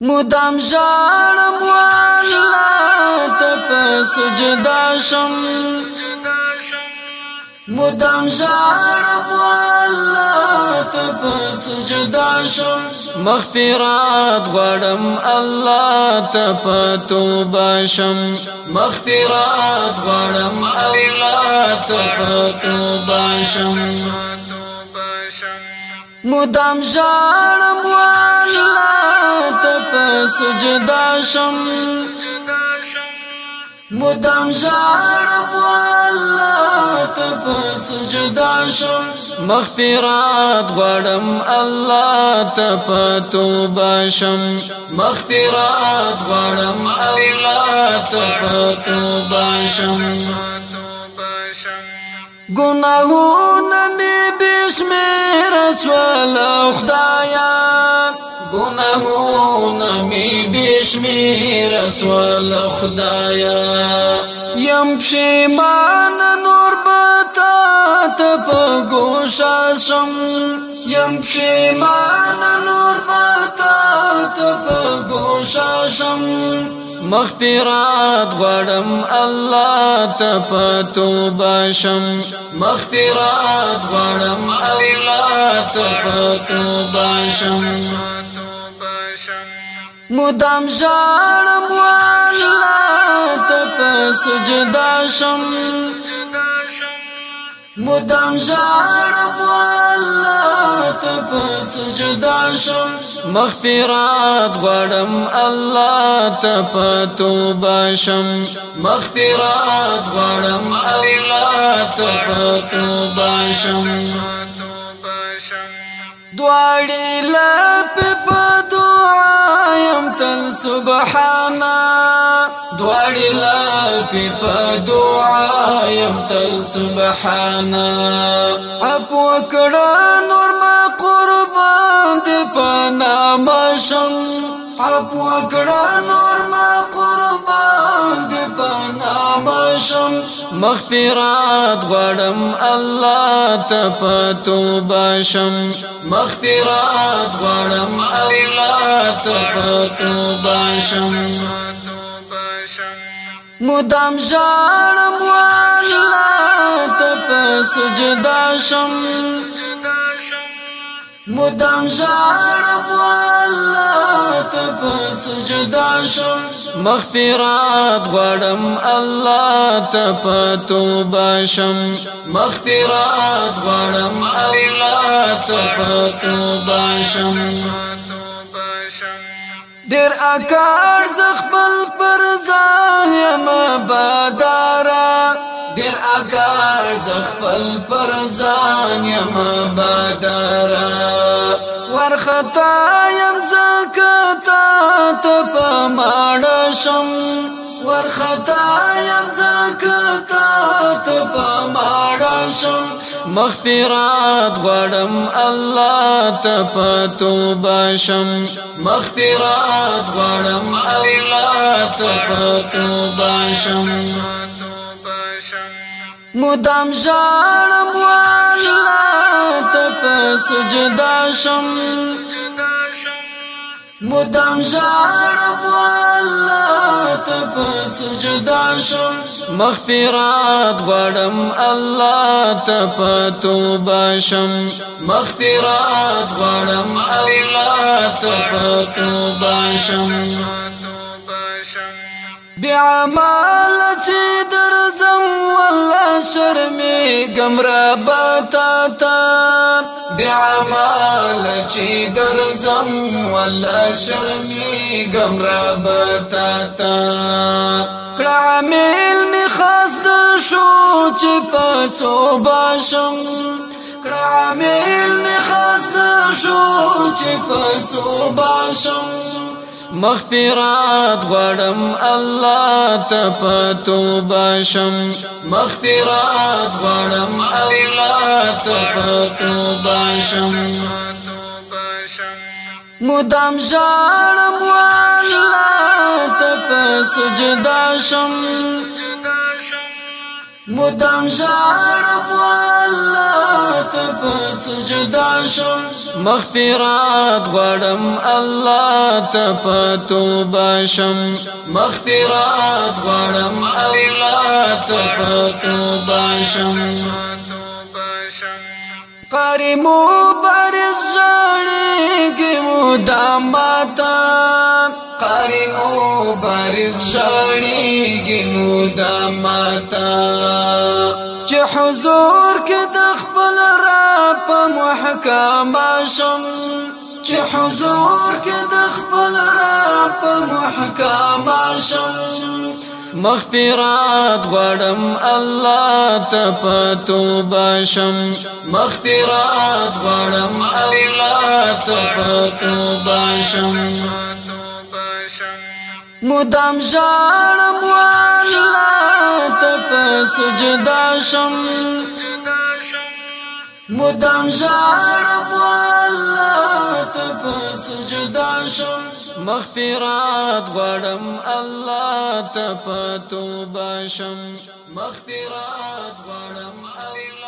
مدام ژړم والله ته په سجدا شم مدام ژړم والله ته په سجدا شم مغفرات غواړم الله ته په توبه شم مغفرات غواړم الله ته په توبه شم مدام ژړم والله ته په سجدا شم مدام ژړم والله ته په سجدا شم مغفرات غواړم الله ته په توبه شم مغفرات غواړم الله ته په توبه شم گناهونه می بشمیر اسوال خدایا گناهونه می بشمیر اسوال خدایا یم پښیمان نور بتا ته په ګوشا شم یم پښیمان نور بتا ته په ګوشا شم مغفرات غواړم الله ته په توبه شم مغفرات غواړم الله ته په توبه شم مدام ژړم والله ته په سجدا شم مدام ژړم والله ته په سجدا شم مغفرات غواړم الله ته په توبه شم مغفرات غواړم الله ته په توبه شم دواړي لپې په دعا یم تل سبحانا دواړي لپې په دعا یم تل سبحانا عفو کړه نور ما قربان دې په نامه شم عفو کړه نور ما قربان دې په نامه شم مغفرات غواړم الله ته په توبه شم مغفرات غواړم الله ته په توبه شم مدام ژړم والله ته په سجدا شم مدام ژړم والله ته په سجدا شم مغفرات غواړم الله ته په توبه شم مغفرات غواړم الله ته په توبه شم ډېر اکار زخبل پر ځان یم بادارا ډېر اکار زخبل پر ځان یم بادارا ورخطا یم زکتا ته په ماړه شم ورخطا یم زکتا ته په ماړه شم مغفرات غواړم الله ته په توبه شم مغفرات غواړم الله ته په توبه شم مدام ژړم والله ته په سجدا شم مدام ژړم والله ته په سجدا شم مغفرات غواړم الله ته په توبه شم مغفرات غواړم الله ته په توبه شم بعمال چې درځم والله شرمېږم ربه تا ته بعمال چې درځم والله شرمېږم ربه تا ته کړه عامل مې خاص د شو چې په صوبه شم کړه عامل مې خاص د شو چې په صوبه شم مغفرات غواړم الله ته په توبه شم مغفرات غواړم الله ته په توبه شم مدام ژړم والله ته په سجدا شم مدام ژړم الله ته په سجدا شم مغفرت غواړم الله ته په توبه شم مغفرت غواړم الله ته په توبه شم قاری مبارز ژړېږي مدام ماته قاری مبارز ژړېږي مدام ماته چې حضور کې د خپل رب په محکمه شم چې حضور کې د خپل رب په محکمه شم مغفرت غواړم الله ته په توبه شم مغفرت غواړم الله ته په توبه شم مدام ژړم الله ته په سجدا شم مدام ژړم الله ته په سجدا شم مغفرت غواړم الله ته په توبه شم مغفرت غواړم الله